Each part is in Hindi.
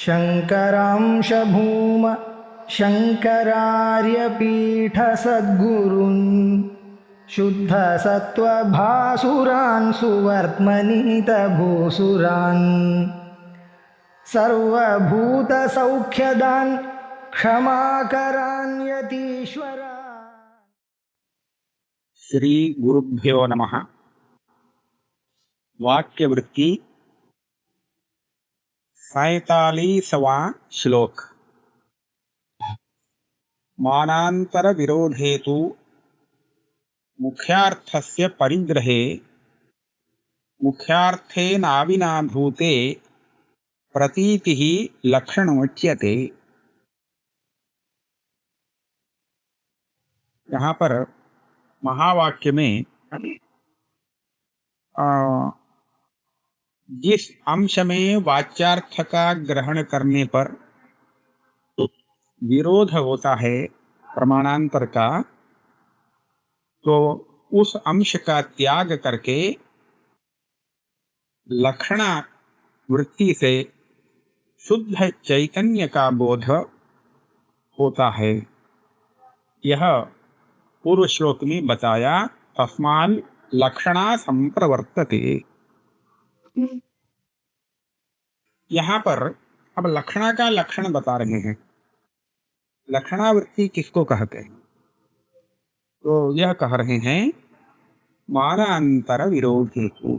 शङ्करांश भूम शङ्करार्यपीठसद्गुरून् शुद्धसत्त्वभासुरान् सुवर्त्मनीतभूसुरान् सर्वभूतसौख्यदान् क्षमाकरान् यतीश्वरान्। श्री गुरुभ्यो नमः। वाक्यवृत्ति 47वां श्लोक। मानांतर विरोधे तु मुख्यार्थस्य परिग्रहे मुख्यार्थेनाविनाभूते प्रतीतिः लक्षणोच्यते। यहाँ पर महावाक्य में जिस अंश में वाच्यार्थ का ग्रहण करने पर विरोध होता है प्रमाणांतर का, तो उस अंश का त्याग करके लक्षणा वृत्ति से शुद्ध चैतन्य का बोध होता है। यह पूर्व श्लोक में बताया। तस्मात् लक्षणा संप्रवर्तते। यहाँ पर अब लक्षणा का लक्षण बता रहे हैं। लक्षणावृत्ति किसको कहते हैं? तो यह कह रहे हैं मानांतर विरोधे को।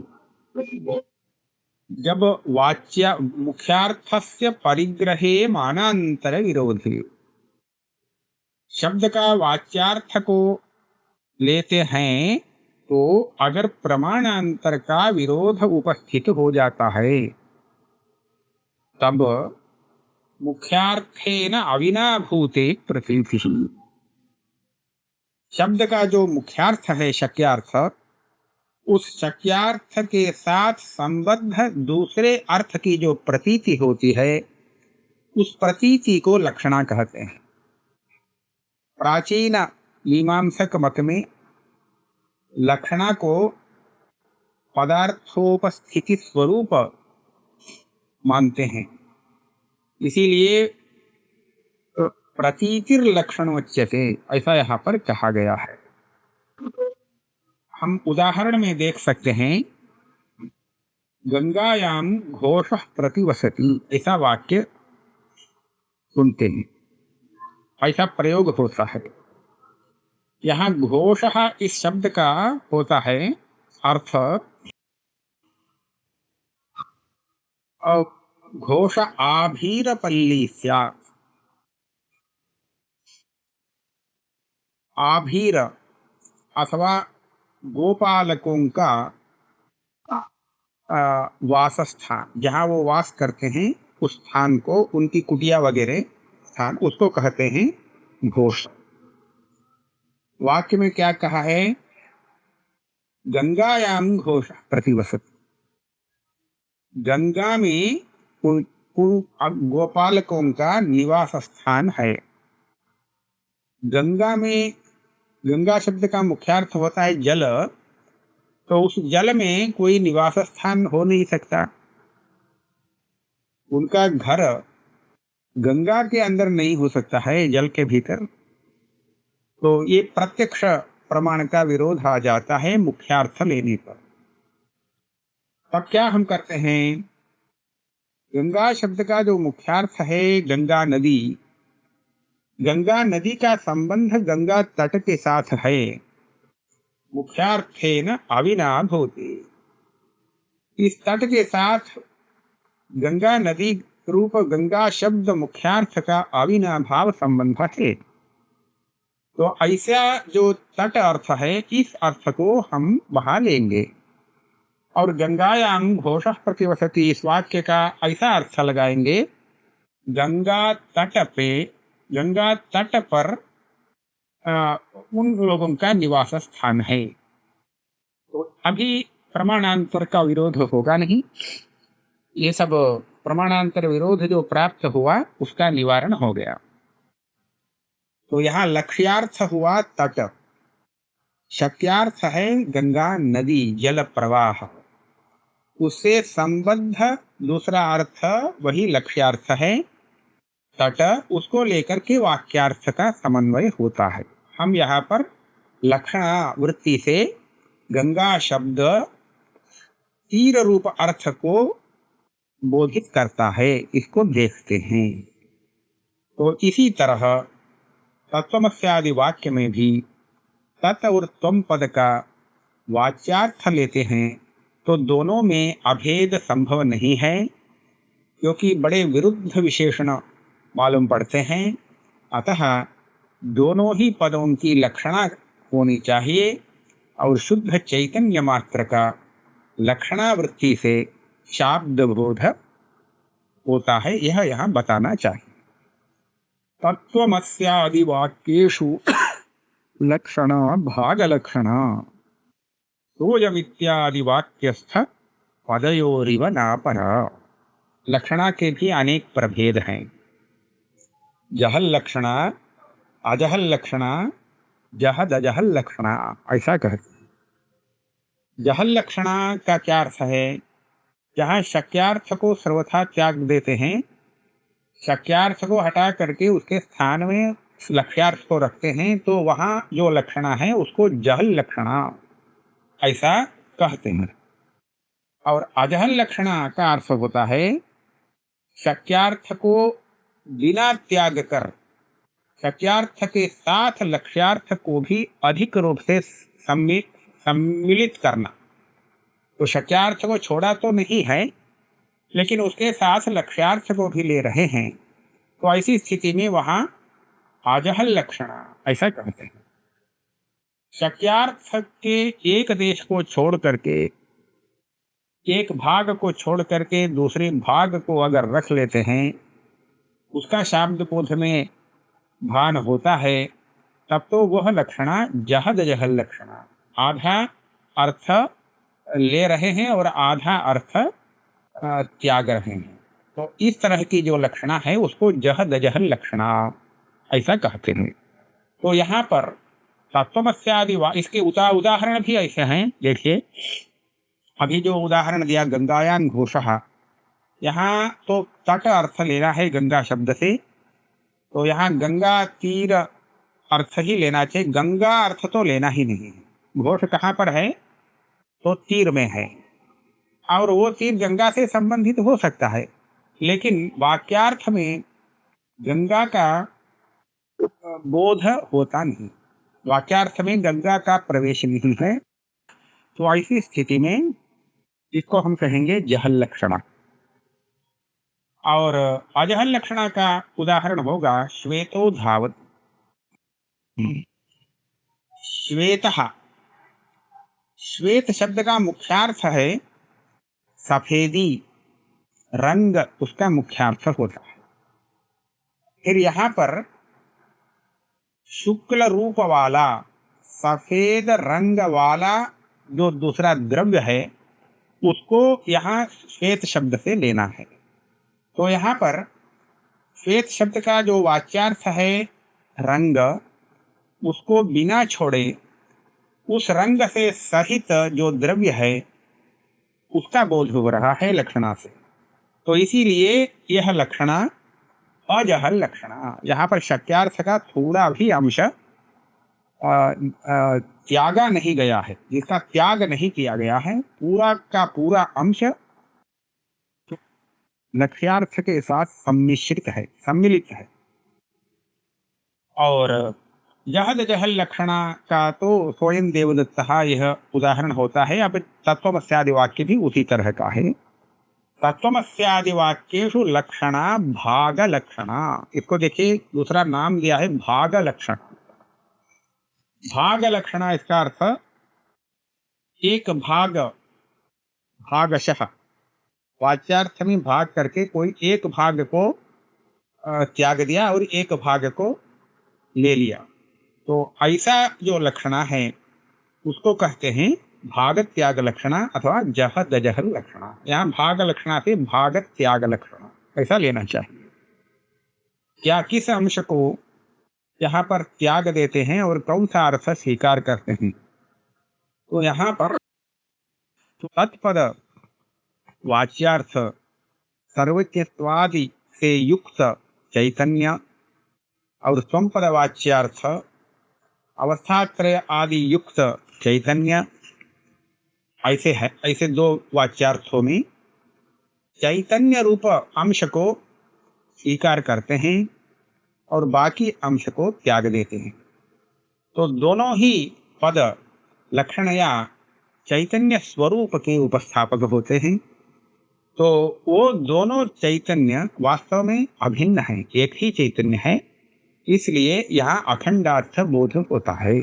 जब वाच्या मुख्यार्थस्य परिग्रहे मानांतर विरोधे, शब्द का वाच्यार्थ को लेते हैं तो अगर प्रमाणांतर का विरोध उपस्थित हो जाता है तब मुख्यार्थेन अविनाभूते प्रतीति। शब्द का जो मुख्यार्थ है शक्यार्थ, उस शक्यार्थ के साथ संबद्ध दूसरे अर्थ की जो प्रतीति होती है उस प्रतीति को लक्षणा कहते हैं। प्राचीन मीमांसक मत में लक्षणा को पदार्थोपस्थिति स्वरूप मानते हैं। इसीलिए प्रतीतिर लक्षणोच्यते ऐसा यहाँ पर कहा गया है। हम उदाहरण में देख सकते हैं, गंगायाम घोषः प्रतिवसति, ऐसा वाक्य सुनते हैं, ऐसा प्रयोग होता है। यहाँ घोषः इस शब्द का होता है अर्थ घोष आभीरपल्ली स्यात्। आभीर अथवा गोपालकों का वासस्थान, जहाँ वो वास करते हैं उस स्थान को, उनकी कुटिया वगैरह स्थान, उसको कहते हैं घोष। वाक्य में क्या कहा है? गंगायाम घोष प्रतिवसति। गंगा में गोपालकों का निवास स्थान है। गंगा में, गंगा शब्द का मुख्यार्थ होता है जल, तो उस जल में कोई निवास स्थान हो नहीं सकता। उनका घर गंगा के अंदर नहीं हो सकता है, जल के भीतर। तो ये प्रत्यक्ष प्रमाण का विरोध आ जाता है मुख्यार्थ लेने पर। तब क्या हम करते हैं? गंगा शब्द का जो मुख्यार्थ है गंगा नदी, गंगा नदी का संबंध गंगा तट के साथ है। मुख्यार्थेन अविनाभूते, इस तट के साथ गंगा नदी रूप गंगा शब्द मुख्यार्थ का अविनाभाव संबंध है। तो ऐसा जो तट अर्थ है, इस अर्थ को हम वहां लेंगे। और गंगायाम घोषः प्रतिवसति इस वाक्य का ऐसा अर्थ लगाएंगे, गंगा तट पर उन लोगों का निवास स्थान है। तो अभी प्रमाणांतर का विरोध होगा नहीं। ये सब प्रमाणांतर विरोध जो प्राप्त हुआ उसका निवारण हो गया। तो यहाँ लक्ष्यार्थ हुआ तट, शक्यार्थ है गंगा नदी जल प्रवाह, उससे संबद्ध दूसरा अर्थ वही लक्ष्यार्थ है। तट उसको लेकर के वाक्यार्थ का समन्वय होता है। हम यहाँ पर लक्षणा वृत्ति से गंगा शब्द तीर रूप अर्थ को बोधित करता है, इसको देखते हैं। तो इसी तरह तत्वमस्यादि वाक्य में भी तत् और त्वम पद का वाच्यार्थ लेते हैं तो दोनों में अभेद संभव नहीं है, क्योंकि बड़े विरुद्ध विशेषण मालूम पड़ते हैं। अतः दोनों ही पदों की लक्षणा होनी चाहिए और शुद्ध चैतन्य मात्र का लक्षणावृत्ति से शाब्द बोध होता है, यह यहाँ बताना चाहिए। तत्वमस्यादि वाक्येषु लक्षणा भाग लक्षणा सोयमित्यादि वाक्यस्थ पदयोरिव नापरा। लक्षणा के भी अनेक प्रभेद हैं। जहल लक्षणा, अजहल लक्षणा, जहद अजहल लक्षणा, ऐसा कहते। जहल लक्षणा का क्या अर्थ है? जहाँ शक्यार्थ को सर्वथा त्याग देते हैं, शक्यार्थ को हटा करके उसके स्थान में लक्ष्यार्थ को रखते हैं, तो वहाँ जो लक्षणा है उसको जहल लक्षणा ऐसा कहते हैं। और अजहल लक्षणा का अर्थ होता है शक्यार्थ को बिना त्याग कर शक्यार्थ के साथ लक्ष्यार्थ को भी अधिक रूप से सम्मिलित करना। तो शक्यार्थ को छोड़ा तो नहीं है, लेकिन उसके साथ लक्ष्यार्थ को भी ले रहे हैं, तो ऐसी स्थिति में वहां अजहल लक्षणा ऐसा कहते हैं। शक्यार्थ के एक देश को छोड़ करके, एक भाग को छोड़ करके दूसरे भाग को अगर रख लेते हैं, उसका शाब्द बोध में भान होता है, तब तो वह लक्षणा जहद जहल लक्षणा, आधा अर्थ ले रहे हैं और आधा अर्थ त्याग रहे हैं। तो इस तरह की जो लक्षणा है उसको जहद जहल लक्षणा ऐसा कहते हैं। तो यहाँ पर तत्वमस्यादि इसके उदाहरण भी ऐसे हैं। देखिए, अभी जो उदाहरण दिया गंगायान घोषः, यहाँ तो तट अर्थ लेना है गंगा शब्द से, तो यहाँ गंगा तीर अर्थ ही लेना चाहिए, गंगा अर्थ तो लेना ही नहीं है। घोष कहाँ पर है? तो तीर में है, और वो तीर गंगा से संबंधित हो सकता है, लेकिन वाक्यार्थ में गंगा का बोध होता नहीं, वाक्यार्थ में गंगा का प्रवेश नहीं है। तो ऐसी स्थिति में इसको हम कहेंगे जहल लक्षणा। और अजहल लक्षणा का उदाहरण होगा श्वेतो धावत। श्वेतः, श्वेत शब्द का मुख्यार्थ है सफेदी, रंग उसका मुख्यार्थ होता है। फिर यहाँ पर शुक्ल रूप वाला, सफेद रंग वाला जो दूसरा द्रव्य है उसको यहाँ श्वेत शब्द से लेना है। तो यहाँ पर श्वेत शब्द का जो वाच्यार्थ है रंग, उसको बिना छोड़े उस रंग से सहित जो द्रव्य है उसका बोध हो रहा है लक्षणा से। तो इसीलिए यह लक्षणा अजहल लक्षणा। यहाँ पर शक्यार्थ का थोड़ा भी अंश त्यागा नहीं गया है, जिसका त्याग नहीं किया गया है, पूरा का पूरा अंश लक्ष्यार्थ के साथ सम्मिश्रित है, सम्मिलित है। और जहद जहल लक्षणा का तो स्वयं देवदत्त यह उदाहरण होता है। अब तत्वमस्यादि वाक्य भी उसी तरह का है। तत्वमस्यादि वाक्येषु लक्षणा भाग लक्षणा, इसको देखिए दूसरा नाम दिया है भाग लक्षण। भाग लक्षणा इसका अर्थ एक भाग, भागशः, वाच्यार्थ में भाग करके कोई एक भाग को त्याग दिया और एक भाग को ले लिया, तो ऐसा जो लक्षणा है उसको कहते हैं भाग त्याग लक्षणा अथवा जहद जहल लक्षणा। यहाँ भाग लक्षणा से भाग त्याग लक्षणा ऐसा लेना चाहिए। क्या किस अंश को यहाँ पर त्याग देते हैं और कौन सा अर्थ स्वीकार करते हैं? तो यहाँ पर तत्पद वाच्यार्थ सर्वज्ञत्वादि से युक्त चैतन्य और स्वंपदवाच्यार्थ अवस्थात्रय आदि युक्त चैतन्य, ऐसे है। ऐसे दो वाच्यार्थों में चैतन्य रूप अंश को स्वीकार करते हैं और बाकी अंश को त्याग देते हैं। तो दोनों ही पद लक्षण या चैतन्य स्वरूप के उपस्थापक होते हैं। तो वो दोनों चैतन्य वास्तव में अभिन्न हैं, एक ही चैतन्य है, इसलिए यहाँ अखंडार्थ बोध होता है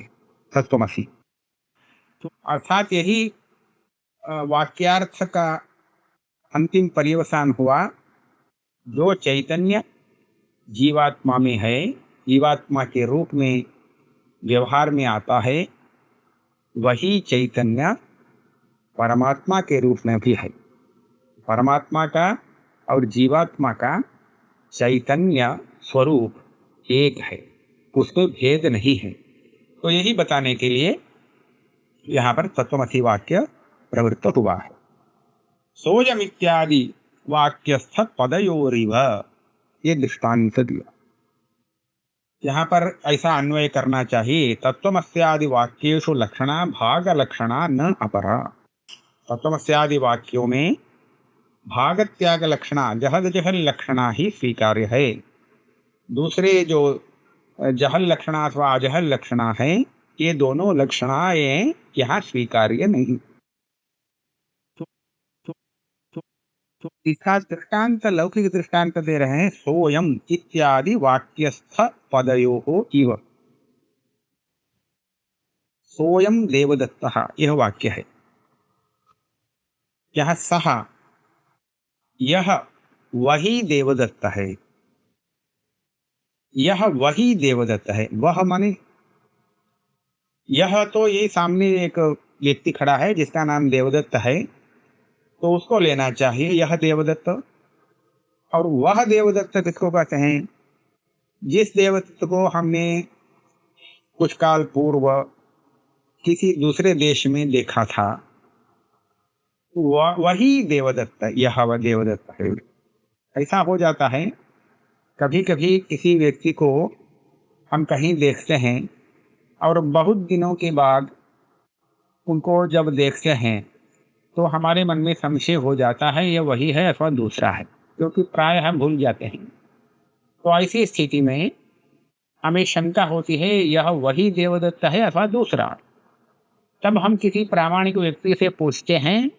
तत्वमसि। तो अर्थात यही वाक्यार्थ का अंतिम पर्यवसान हुआ। जो चैतन्य जीवात्मा में है, जीवात्मा के रूप में व्यवहार में आता है, वही चैतन्य परमात्मा के रूप में भी है। परमात्मा का और जीवात्मा का चैतन्य स्वरूप एक है, उसमें भेद नहीं है। तो यही बताने के लिए यहाँ पर तत्वमसि वाक्य प्रवृत्त हुआ है। सोयम इत्यादि वाक्यस्थ पदयोरिव, ये दृष्टांत दिया। यहाँ पर ऐसा अन्वय करना चाहिए, तत्वमस्यादि वाक्येषु लक्षणा भाग लक्षणा न अपरा। तत्वमस्यादि वाक्यों में भाग त्याग लक्षणा, जहल जहल लक्षणा ही स्वीकार्य है। दूसरे जो जहल लक्षणा अथवा अजहल लक्षणा है, ये दोनों लक्षणाएं यहाँ स्वीकार्य नहीं। तो इसका दृष्टांत, लौकिक दृष्टांत दे रहे हैं, सोयम इत्यादि वाक्यस्थ पदयोः इव। सोयम देवदत्तः, यह वाक्य है। यह सह, यह वही देवदत्त है। यह वही देवदत्त है। वह माने यह, तो ये सामने एक व्यक्ति खड़ा है जिसका नाम देवदत्त है, तो उसको लेना चाहिए यह देवदत्त। और वह देवदत्त किसको कहते हैं? जिस देवदत्त को हमने कुछ काल पूर्व किसी दूसरे देश में देखा था, वही देवदत्त, यह वह देवदत्त है। ऐसा हो जाता है कभी कभी किसी व्यक्ति को हम कहीं देखते हैं और बहुत दिनों के बाद उनको जब देखते हैं तो हमारे मन में संशय हो जाता है ये वही है अथवा दूसरा है, क्योंकि प्राय हम भूल जाते हैं। तो ऐसी स्थिति में हमें शंका होती है यह वही देवदत्त है अथवा दूसरा। तब हम किसी प्रामाणिक व्यक्ति से पूछते हैं,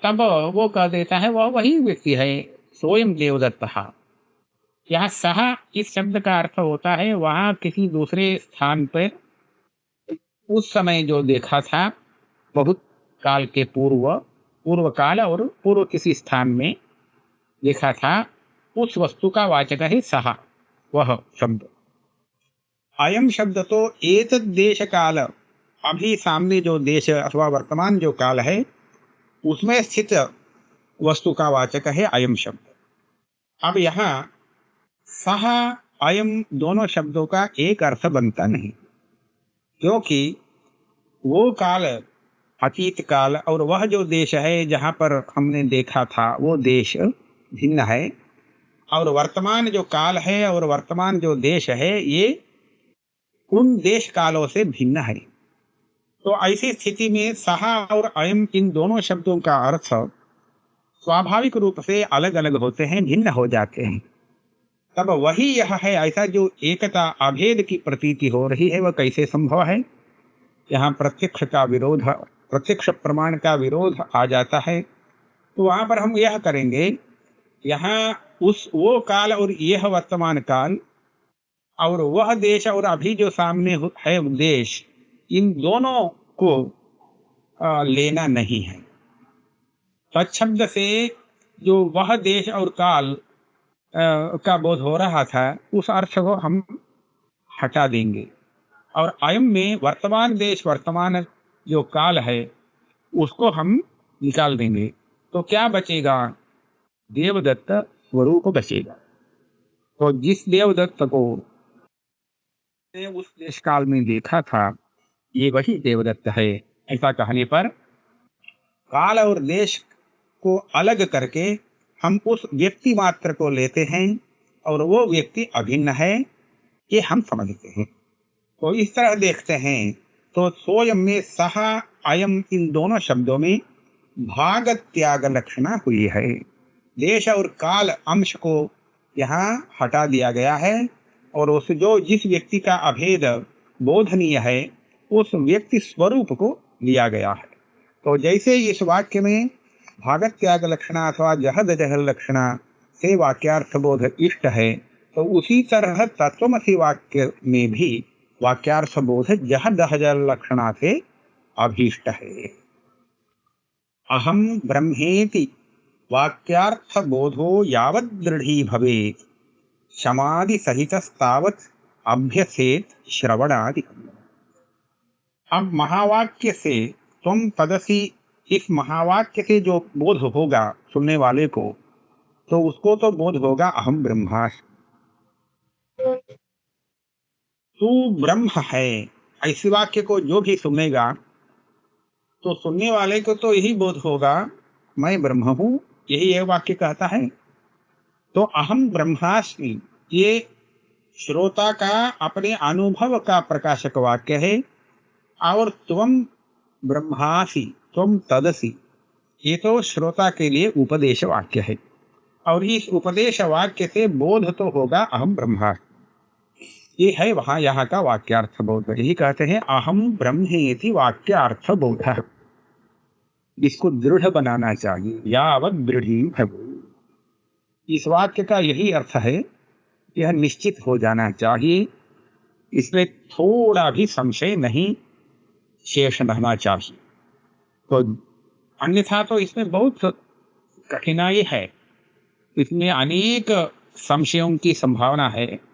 तब वो कह देता है वह वही व्यक्ति है, सोयम देवदत्तः। यहाँ सह इस शब्द का अर्थ होता है वहाँ किसी दूसरे स्थान पर उस समय जो देखा था, बहुत काल के पूर्व काल और पूर्व किसी स्थान में देखा था, उस वस्तु का वाचक है सह, वह शब्द। अयम शब्द तो एतद् देश काल, अभी सामने जो देश अथवा वर्तमान जो काल है उसमें स्थित वस्तु का वाचक है अयम शब्द। अब यहाँ सह अयम दोनों शब्दों का एक अर्थ बनता नहीं, क्योंकि वो काल अतीत काल और वह जो देश है जहाँ पर हमने देखा था वो देश भिन्न है, और वर्तमान जो काल है और वर्तमान जो देश है ये उन देश कालों से भिन्न है। तो ऐसी स्थिति में सह और अयम, इन दोनों शब्दों का अर्थ स्वाभाविक रूप से अलग अलग होते हैं, भिन्न हो जाते हैं। तब वही यह है, ऐसा जो एकता अभेद की प्रतीति हो रही है वह कैसे संभव है? यहाँ प्रत्यक्ष का विरोध, प्रत्यक्ष प्रमाण का विरोध आ जाता है। तो वहाँ पर हम यह करेंगे, यहाँ वो काल और यह वर्तमान काल और वह देश और अभी जो सामने है देश, इन दोनों को लेना नहीं है। तत्शब्द से जो वह देश और काल का बोध हो रहा था उस अर्थ को हम हटा देंगे, और अयम में वर्तमान देश वर्तमान जो काल है उसको हम निकाल देंगे। तो क्या बचेगा? देवदत्त स्वरूप बचेगा। तो जिस देवदत्त को उस देश काल में देखा था ये वही देवदत्त है। ऐसा कहने पर काल और देश को अलग करके हम उस व्यक्ति मात्र को लेते हैं और वो व्यक्ति अभिन्न है, ये हम समझते हैं। तो इस तरह देखते हैं तो सोयम में सह अयम इन दोनों शब्दों में भाग त्याग लक्षणा हुई है। देश और काल अंश को यहाँ हटा दिया गया है और उस जिस व्यक्ति का अभेद बोधनीय है उस व्यक्ति स्वरूप को लिया गया है। तो जैसे इस वाक्य में भागत त्याग लक्षणा अथवा जहद जहल लक्षणा से वाक्यार्थ बोध इष्ट है, तो उसी तरह तत्वमसि वाक्य में भी वाक्यार्थ बोध जहद जहल लक्षणा से अभीष्ट है। अहम ब्रह्मेति वाक्यार्थ बोधो यावत् दृढ़ी भवेत् समाधि सहितस्तावत् अभ्यसेत् श्रवणादि। अब महावाक्य से तुम तदसि, इस महावाक्य से जो बोध होगा सुनने वाले को, तो उसको तो बोध होगा अहम ब्रह्मास्मि, तू ब्रह्म है। ऐसे वाक्य को जो भी सुनेगा तो सुनने वाले को तो यही बोध होगा मैं ब्रह्म हूं, यही यह वाक्य कहता है। तो अहम ब्रह्मास्मि ये श्रोता का अपने अनुभव का प्रकाशक वाक्य है, और त्वम ब्रह्मासि त्वम तदसि ये तो श्रोता के लिए उपदेश वाक्य है, और इस उपदेश वाक्य से बोध तो होगा अहम ब्रह्मास्मि। ये है वहां यहाँ का वाक्यार्थ बोध। यही कहते हैं अहम ब्रह्मेति वाक्यार्थ बोध। इसको दृढ़ बनाना चाहिए, यावत् दृढ़ी भवेत्। इस वाक्य का यही अर्थ है, यह निश्चित हो जाना चाहिए, इसमें थोड़ा भी संशय नहीं शेष रहना चाहिए। तो अन्यथा तो इसमें बहुत कठिनाई है, इसमें अनेक संशयों की संभावना है।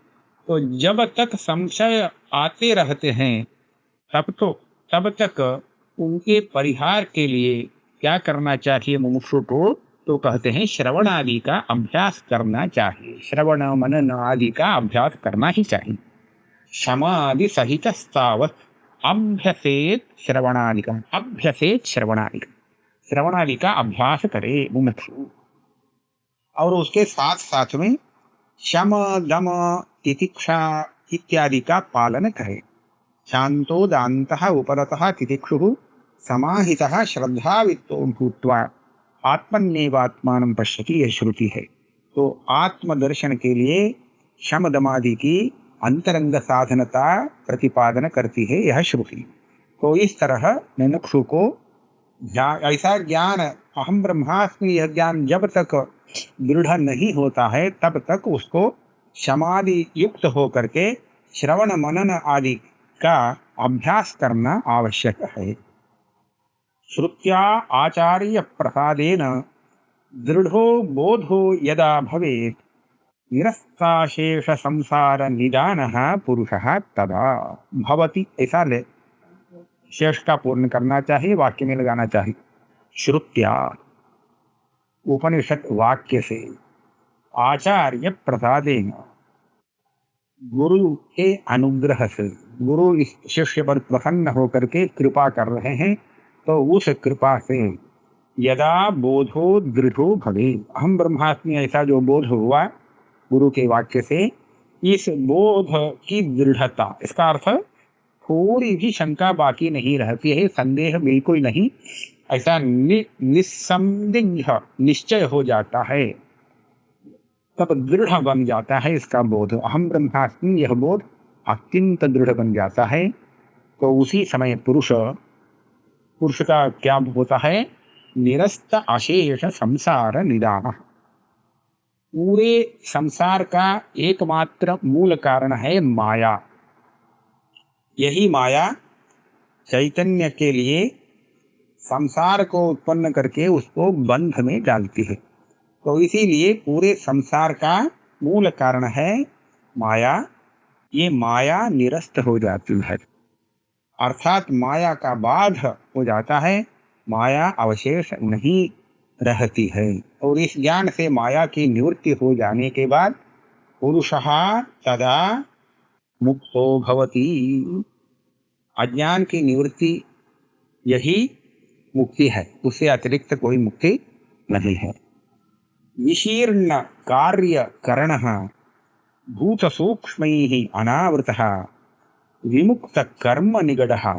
तो जब तक संशय आते रहते हैं तब तक उनके परिहार के लिए क्या करना चाहिए मुमुक्षु को? तो कहते हैं श्रवण आदि का अभ्यास करना चाहिए, श्रवण मनन आदि का अभ्यास करना ही चाहिए। समाधि सहित स्तावत् अभ्यसेत श्रवणादिका, अभ्यसेत श्रवणादिका, श्रवणादि का अभ्यास करे मुमुक्षु। और उसके साथ साथ में शम दम तितिक्षा इत्यादि का पालन करे। शांतो दान्तः उपरतः तितिक्षुः समाहितः श्रद्धावित्तो भूत्वा आत्मन्येवात्मानं पश्यति, यह श्रुति है। तो आत्मदर्शन के लिए शम दमादि की अंतरंग साधनता प्रतिपादन करती है यह श्रुति। तो इस तरह मुमुक्षु को ऐसा ज्ञान अहम ब्रह्मास्मि, यह ज्ञान जब तक दृढ़ नहीं होता है तब तक उसको समाधि युक्त होकर के श्रवण मनन आदि का अभ्यास करना आवश्यक है। श्रुत्या आचार्य प्रसादेन दृढ़ो बोधो यदा भवेत् निरस्ताशेष संसार निदानः पुरुषः तदा भवति। ऐसा ले शेष का पूर्ण करना चाहिए, वाक्य में लगाना चाहिए। श्रुत्या उपनिषद वाक्य से, आचार्य प्रसादेन गुरु के अनुग्रह से, गुरु इस शिष्य पर प्रसन्न होकर के कृपा कर रहे हैं, तो उस कृपा से यदा बोधो दृढ़ो भवे, अहम ब्रह्मास्मि ऐसा जो बोध हुआ गुरु के वाक्य से, इस बोध की दृढ़ता, इसका अर्थ थोड़ी भी शंका बाकी नहीं रहती है, संदेह बिल्कुल नहीं, ऐसा निस्संदिग्ध निश्चय हो जाता है, तब दृढ़ बन जाता है इसका बोध। अहम ब्रह्मास्मि यह बोध अत्यंत दृढ़ बन जाता है। तो उसी समय पुरुष का क्या होता है? निरस्त अशेष संसार निदान। पूरे संसार का एकमात्र मूल कारण है माया। यही माया चैतन्य के लिए संसार को उत्पन्न करके उसको बंध में डालती है। तो इसीलिए पूरे संसार का मूल कारण है माया। ये माया निरस्त हो जाती है, अर्थात माया का बाध हो जाता है, माया अवशेष नहीं रहती है। और इस ज्ञान से माया की निवृत्ति हो जाने के बाद पुरुषः तदा मुक्तो भवति। अज्ञान की निवृत्ति यही मुक्ति है, उससे अतिरिक्त कोई मुक्ति नहीं है। विशीर्ण कार्य करणः भूत सूक्ष्मैः अनावृतः विमुक्त कर्म निगडः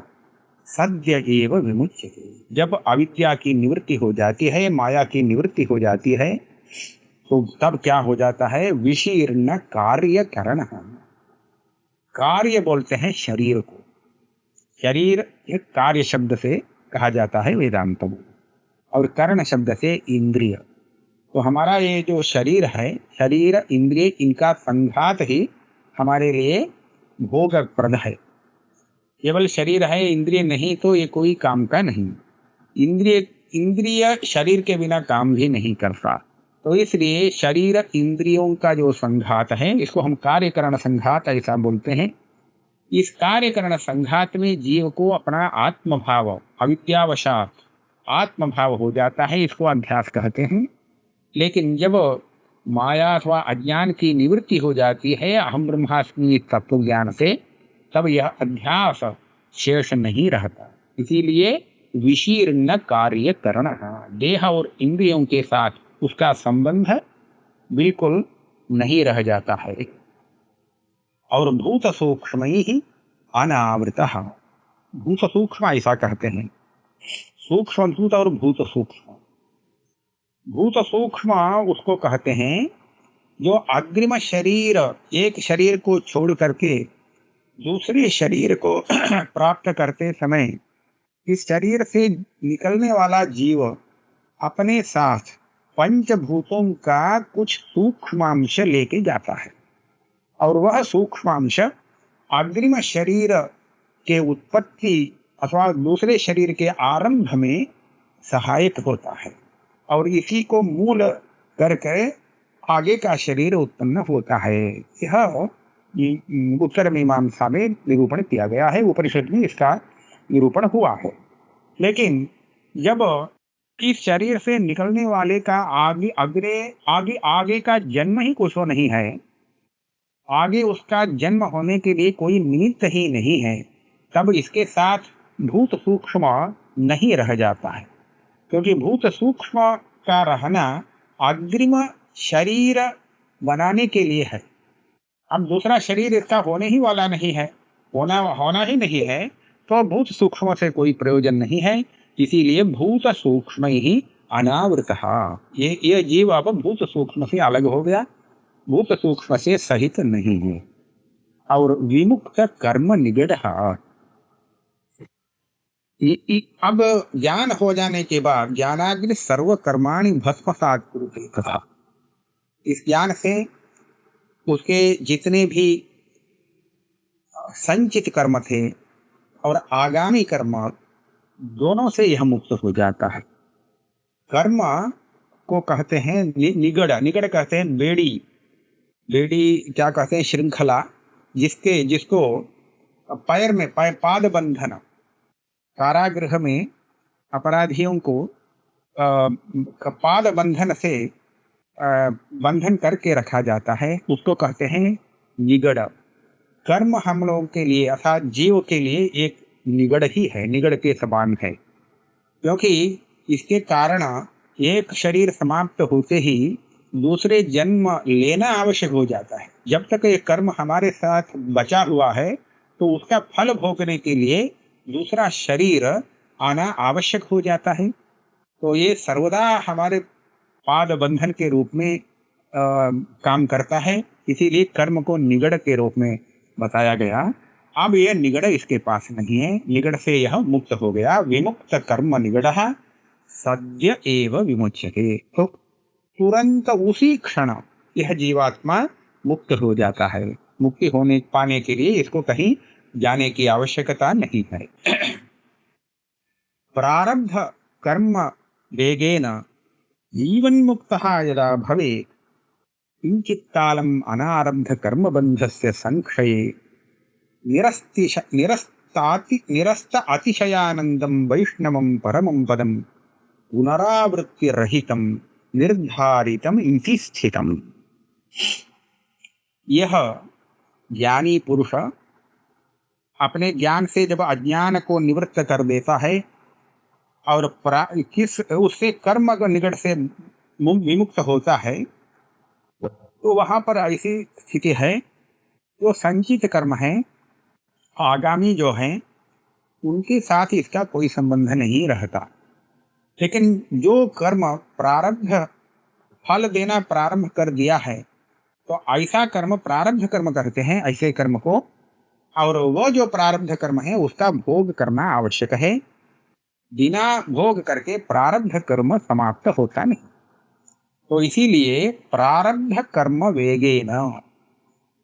सद्य एव विमुच्यते। जब अविद्या की निवृत्ति हो जाती है, माया की निवृत्ति हो जाती है, तो तब क्या हो जाता है? विशीर्ण कार्य करणः। कार्य बोलते हैं शरीर को। शरीर एक कार्य शब्द से कहा जाता है वेदांत में, और कर्ण शब्द से इंद्रिय। तो हमारा ये जो शरीर है, शरीर इंद्रिय, इनका संघात ही हमारे लिए भोगप्रद है। केवल शरीर है, इंद्रिय नहीं तो ये कोई काम का नहीं। इंद्रिय शरीर के बिना काम भी नहीं करता। तो इसलिए शरीर इंद्रियों का जो संघात है, इसको हम कार्यकरण संघात ऐसा बोलते हैं। इस कार्यकरण संघात में जीव को अपना आत्मभाव, अविद्यावशात आत्मभाव हो जाता है, इसको अध्यास कहते हैं। लेकिन जब माया अथवा अज्ञान की निवृत्ति हो जाती है अहम ब्रह्मास्मि तत्व ज्ञान से, तब यह अध्यास शेष नहीं रहता। इसीलिए विशीर्ण कार्य करण, देह और इंद्रियों के साथ उसका संबंध बिल्कुल नहीं रह जाता है। और भूत सूक्ष्म ही अनावृतः, भूत सूक्ष्म ऐसा कहते हैं। सूक्ष्म भूत और भूत सूक्ष्म। भूत सूक्ष्म उसको कहते हैं जो अग्रिम शरीर, एक शरीर को छोड़ करके दूसरे शरीर को प्राप्त करते समय इस शरीर से निकलने वाला जीव अपने साथ पंचभूतों का कुछ सूक्ष्मांश लेके जाता है, और वह सूक्ष्मांश अग्रिम शरीर के उत्पत्ति अथवा दूसरे शरीर के आरंभ में सहायक होता है, और इसी को मूल करके आगे का शरीर उत्पन्न होता है। यह उत्तर मीमांसा में निरूपण किया गया है, उपनिषद में इसका निरूपण हुआ है। लेकिन जब इस शरीर से निकलने वाले का आगे का जन्म ही कुछ नहीं है, आगे उसका जन्म होने के लिए कोई निमित्त ही नहीं है, तब इसके साथ भूत सूक्ष्म नहीं रह जाता है। क्योंकि भूत सूक्ष्म का रहना अग्रिम शरीर बनाने के लिए है। अब दूसरा शरीर इसका होने ही वाला नहीं है, होना ही नहीं है, तो भूत सूक्ष्म से कोई प्रयोजन नहीं है। इसीलिए भूत सूक्ष्म ही अनावृतः, ये जीव अब भूत सूक्ष्म से अलग हो गया, भूत सूक्ष्म से सहित नहीं है। और विमुक्त कर्म निगडः, अब ज्ञान हो जाने के बाद ज्ञानाग्नि सर्व कर्माणि भस्मसात् कुरुते तथा, इस ज्ञान से उसके जितने भी संचित कर्म थे और आगामी कर्म, दोनों से यह मुक्त हो जाता है। कर्म को कहते हैं निगड़, निगड़ कहते हैं बेड़ी, बेड़ी क्या कहते हैं? श्रृंखला, जिसको पैर में पाद बंधन, कारागृह में अपराधियों को पाद बंधन से बंधन करके रखा जाता है, उसको कहते हैं निगड़। कर्म हम लोगों के लिए अर्थात जीव के लिए एक निगड़ ही है, निगड़ के समान है। क्योंकि इसके कारण एक शरीर समाप्त होते ही दूसरे जन्म लेना आवश्यक हो जाता है। जब तक ये कर्म हमारे साथ बचा हुआ है तो उसका फल भोगने के लिए दूसरा शरीर आना आवश्यक हो जाता है। तो ये सर्वदा हमारे पाद बंधन के रूप में काम करता है, इसीलिए कर्म को निगड़ के रूप में बताया गया। अब यह निगड़ इसके पास नहीं है, निगड़ से यह मुक्त हो गया। विमुक्त कर्म निगड़ः सद्य एव विमुच्यते, तो तुरंत उसी क्षण यह जीवात्मा मुक्त हो जाता है। मुक्ति पाने के लिए इसको कहीं जाने की आवश्यकता नहीं है। प्रारब्ध कर्म वेगेन जीवन्मुक्तः यदा भवेत् किंचित्कालम् अनारब्ध कर्मबन्धस्य संक्षये निरस्त अतिशयानन्दं वैष्णवं परमं पदं पुनरावृत्तिरहितं निर्धारितम् इति स्थितम्। यह ज्ञानी पुरुष अपने ज्ञान से जब अज्ञान को निवृत्त कर देता है और उससे कर्म निकट से विमुक्त होता है, तो वहां पर ऐसी स्थिति है, जो संचित कर्म है, आगामी जो है, उनके साथ इसका कोई संबंध नहीं रहता। लेकिन जो कर्म प्रारब्ध फल देना प्रारंभ कर दिया है, तो ऐसा कर्म प्रारब्ध कर्म कहते हैं ऐसे कर्म को। और वो जो प्रारब्ध कर्म है उसका भोग करना आवश्यक है। बिना भोग करके प्रारब्ध कर्म समाप्त होता नहीं। तो इसीलिए प्रारब्ध कर्म वेगेन,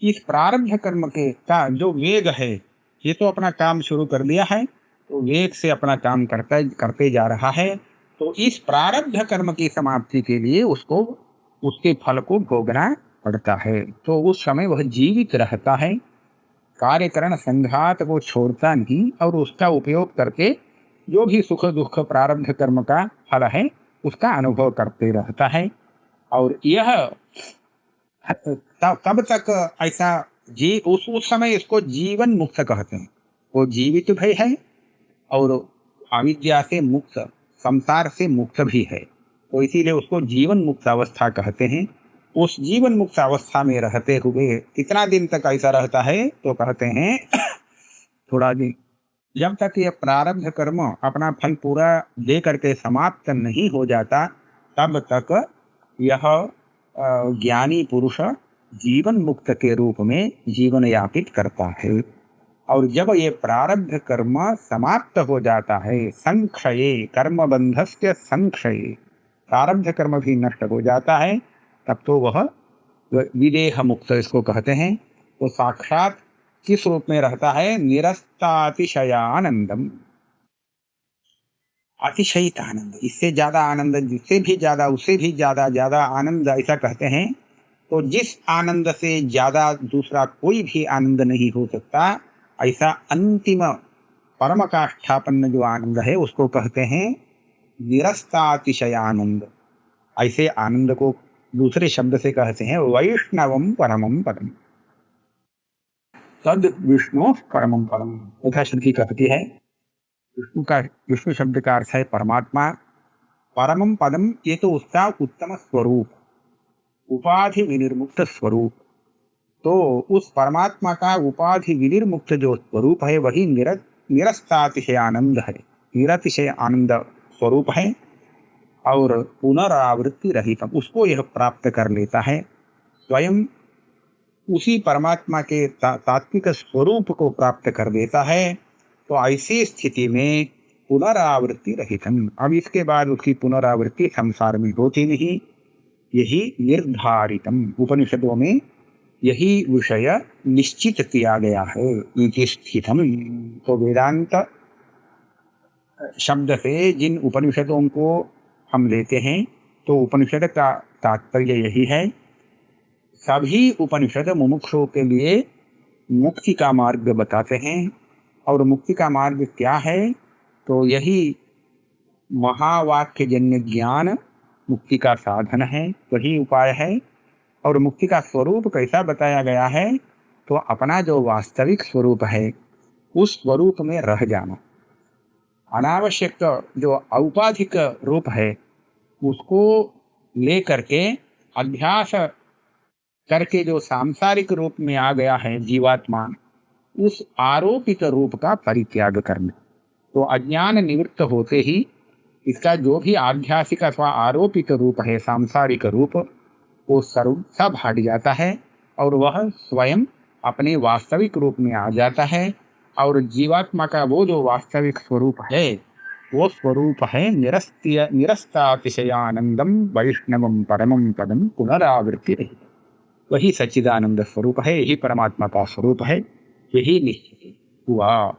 इस प्रारब्ध कर्म के का जो वेग है, ये तो अपना काम शुरू कर दिया है, तो वेग से अपना काम करते जा रहा है। तो इस प्रारब्ध कर्म की समाप्ति के लिए उसको उसके फल को भोगना पड़ता है। तो उस समय वह जीवित रहता है, कार्यकरण संघात को छोड़ता नहीं, और उसका उपयोग करके जो भी सुख दुख प्रारब्ध कर्म का फल है उसका अनुभव करते रहता है। और यह तब तक ऐसा उस समय इसको जीवन मुक्त कहते हैं। वो जीवित भी है और अविद्या से मुक्त, संसार से मुक्त भी है, तो इसीलिए उसको जीवन मुक्त अवस्था कहते हैं। उस जीवन मुक्त अवस्था में रहते हुए कितना दिन तक ऐसा रहता है, तो कहते हैं थोड़ा दिन। जब तक ये प्रारब्ध कर्म अपना फल पूरा दे करके समाप्त नहीं हो जाता, तब तक यह ज्ञानी पुरुष जीवन मुक्त के रूप में जीवन यापित करता है। और जब ये प्रारब्ध कर्म समाप्त हो जाता है, संक्षये कर्म बंधस्य संक्षये, प्रारब्ध कर्म भी नष्ट हो जाता है, तब तो वह विदेह मुक्त इसको कहते हैं। तो साक्षात किस रूप में रहता है? निरस्तातिशयानंदम, अतिशयित आनंद, इससे ज्यादा आनंद, जिससे भी ज्यादा, उससे भी ज्यादा ज्यादा आनंद, ऐसा कहते हैं। तो जिस आनंद से ज्यादा दूसरा कोई भी आनंद नहीं हो सकता, ऐसा अंतिम परम काष्ठापन्न जो आनंद है उसको कहते हैं निरस्तातिशयानंद। ऐसे आनंद को दूसरे शब्द से कहते हैं वैष्णवम परमम पदम, तद विष्णु परमम पदम। तथा श्रुति कहती है विष्णु शब्द का अर्थ है परमात्मा, परमम पदम ये तो उसका उत्तम स्वरूप, उपाधि विनिर्मुक्त स्वरूप। तो उस परमात्मा का उपाधि विनिर्मुक्त जो स्वरूप है वही निरस्तातिशय आनंद है, निरतिशय आनंद स्वरूप है। और पुनरावृत्ति रहित, उसको यह प्राप्त कर लेता है, स्वयं उसी परमात्मा के तात्विक स्वरूप को प्राप्त कर देता है। तो ऐसी स्थिति में पुनरावृत्ति रहितम, अब इसके बाद उसकी पुनरावृत्ति संसार में होती नहीं, यही निर्धारितम, उपनिषदों में यही विषय निश्चित किया गया है। इति स्थितम, तो वेदांत शब्द से जिन उपनिषदों को हम लेते हैं, तो उपनिषद का तात्पर्य यही है, सभी उपनिषद मुमुक्षुओं के लिए मुक्ति का मार्ग बताते हैं। और मुक्ति का मार्ग क्या है? तो यही महावाक्य जन्य ज्ञान मुक्ति का साधन है, वही उपाय है। और मुक्ति का स्वरूप कैसा बताया गया है? तो अपना जो वास्तविक स्वरूप है उस स्वरूप में रह जाना, अनावश्यक जो औपाधिक रूप है उसको ले करके अभ्यास करके जो सांसारिक रूप में आ गया है जीवात्मा, उस आरोपित रूप का परित्याग करना। तो अज्ञान निवृत्त होते ही इसका जो भी आध्यात्मिक अथवा आरोपित रूप है, सांसारिक रूप, वो सब हट जाता है और वह स्वयं अपने वास्तविक रूप में आ जाता है। और जीवात्मा का वो जो वास्तविक स्वरूप है वो स्वरूप है निरस्तातिशयानंदम वैष्णवम परमम पदम पुनरावृत्ति रहित, वही सच्चिदानंद स्वरूप है, यही परमात्मा का स्वरूप है, यही निश्चित हुआ।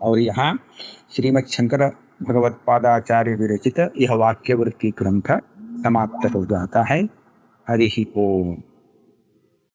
और यहाँ श्रीमद् शंकर भगवत्पादाचार्य विरचित यह वाक्यवृत्ति ग्रंथ समाप्त हो जाता है। हरि ओम।